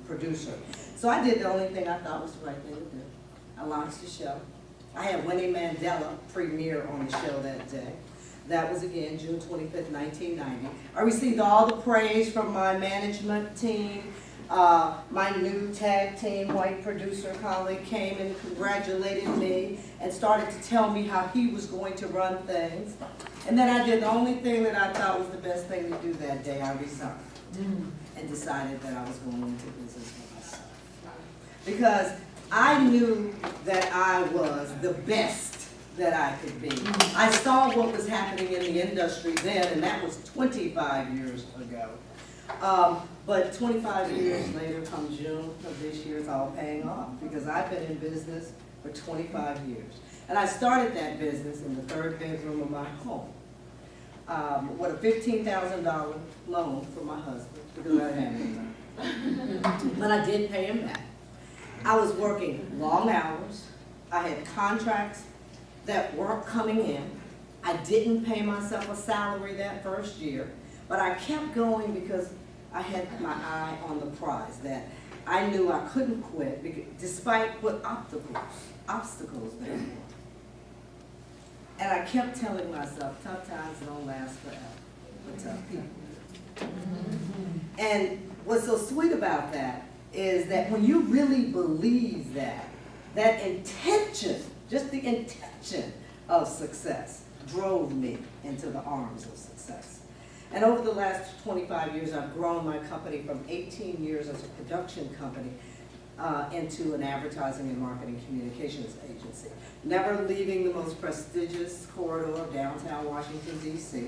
producer. So I did the only thing I thought was the right thing to do. I launched the show. I had Winnie Mandela premiere on the show that day. That was again June 25th, 1990. I received all the praise from my management team. My new tag team white producer colleague came and congratulated me and started to tell me how he was going to run things. And then I did the only thing that I thought was the best thing to do that day. I resigned and decided that I was going into business for myself. Because I knew that I was the best that I could be. I saw what was happening in the industry then, and that was 25 years ago. But 25 years later, come June of this year, it's all paying off because I've been in business for 25 years. And I started that business in the third bedroom of my home with a $15,000 loan from my husband because I didn't have any money. But I did pay him back. I was working long hours. I had contracts that weren't coming in. I didn't pay myself a salary that first year, but I kept going because I had my eye on the prize, that I knew I couldn't quit because, despite what obstacles there were. And I kept telling myself, tough times don't last forever, but tough people. And what's so sweet about that is that when you really believe that, that intention, just the intention of success drove me into the arms of success. And over the last 25 years, I've grown my company from 18 years as a production company into an advertising and marketing communications agency, never leaving the most prestigious corridor of downtown Washington, D.C.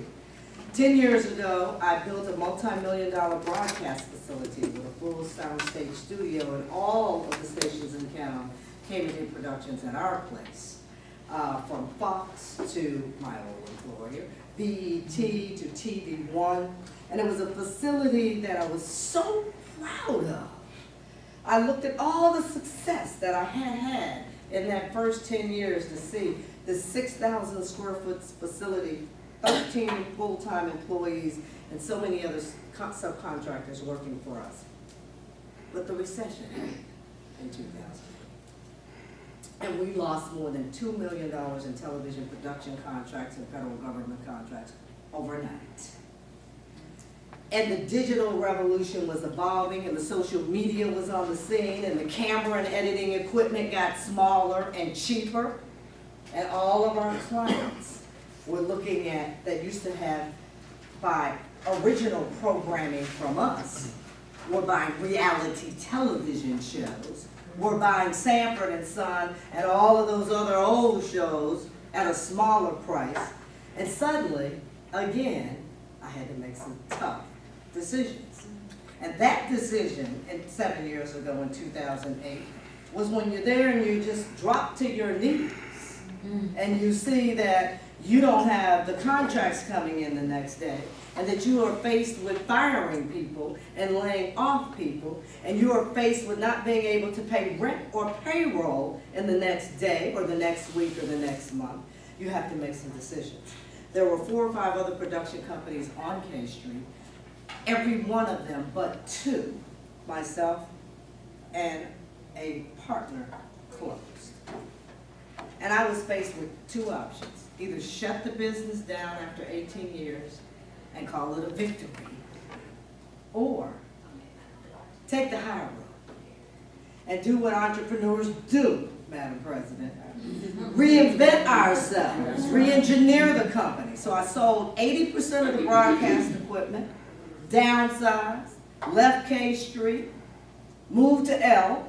10 years ago, I built a multi-million-dollar broadcast facility with a full soundstage studio, and all of the stations in town came to do productions at our place. From Fox to my old employer, BET to TV One, and it was a facility that I was so proud of. I looked at all the success that I had in that first 10 years to see this 6,000 square foot facility, 13 full-time employees, and so many other subcontractors working for us. But the recession happened in 2000. And we lost more than $2 million in television production contracts and federal government contracts overnight. And the digital revolution was evolving, and the social media was on the scene, and the camera and editing equipment got smaller and cheaper. And all of our clients were looking at, that used to have, buy original programming from us, were buying reality television shows. We're buying Sanford and Son and all of those other old shows at a smaller price. And suddenly, again, I had to make some tough decisions. And that decision, 7 years ago in 2008, was when you're there and you just drop to your knees and you see that you don't have the contracts coming in the next day, and that you are faced with firing people and laying off people, and you are faced with not being able to pay rent or payroll in the next day or the next week or the next month. You have to make some decisions. There were 4 or 5 other production companies on K Street. Every one of them but 2, myself and a partner, closed. And I was faced with 2 options. Either shut the business down after 18 years and call it a victory, or take the high road and do what entrepreneurs do, Madam President. Reinvent ourselves, re-engineer the company. So I sold 80% of the broadcast equipment, downsized, left K Street, moved to L,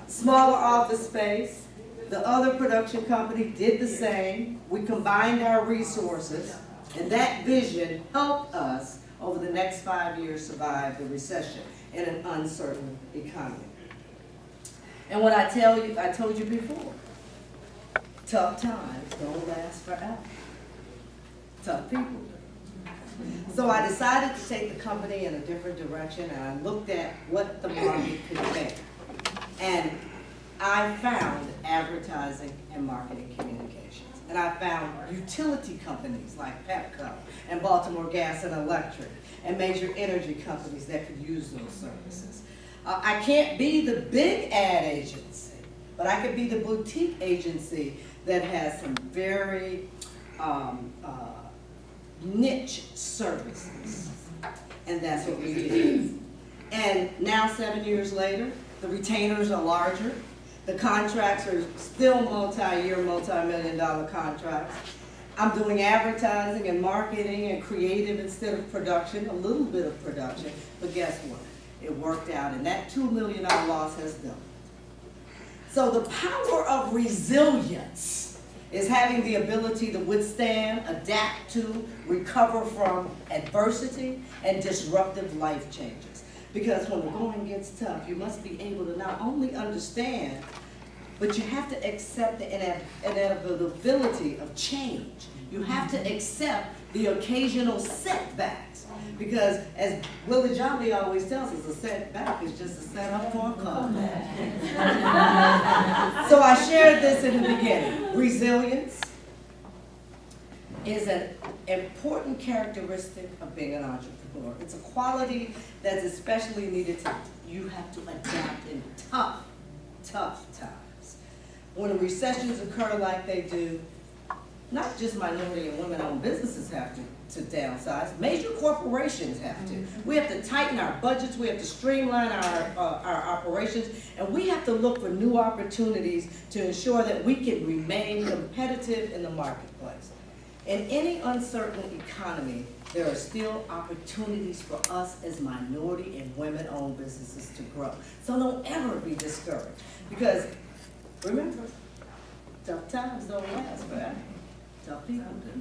smaller office space. The other production company did the same. We combined our resources, and that vision helped us over the next 5 years survive the recession in an uncertain economy. And what I told you before, tough times don't last forever. Tough people do. So I decided to take the company in a different direction, and I looked at what the market could bear. And I found advertising and marketing communications. and I found utility companies like Pepco and Baltimore Gas and Electric and major energy companies that could use those services. I can't be the big ad agency, but I could be the boutique agency that has some very niche services, and that's what we did. And now 7 years later, the retainers are larger. The contracts are still multi-year, multi-million-dollar contracts. I'm doing advertising and marketing and creative instead of production, a little bit of production, but guess what? It worked out, and that $2 million loss has done. So the power of resilience is having the ability to withstand, adapt to, recover from adversity and disruptive life changes. Because when the going gets tough, you must be able to not only understand, but you have to accept the inevitability of change. You have to accept the occasional setbacks. Because as Willie Jolly always tells us, a setback is just a setup for a comeback. So I shared this in the beginning. Resilience is an important characteristic of being an entrepreneur. It's a quality that's especially needed you have to adapt in tough times. When recessions occur like they do, not just minority and women-owned businesses have to downsize, major corporations have to. We have to tighten our budgets, we have to streamline our operations, and we have to look for new opportunities to ensure that we can remain competitive in the marketplace. In any uncertain economy, there are still opportunities for us as minority and women-owned businesses to grow. So don't ever be discouraged, because remember, tough times don't last forever. Tough people do.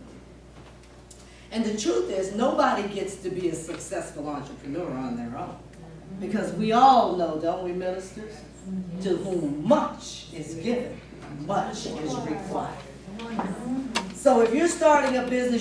And the truth is, nobody gets to be a successful entrepreneur on their own. Because we all know, don't we, ministers? To whom much is given, much is required. So if you're starting a business,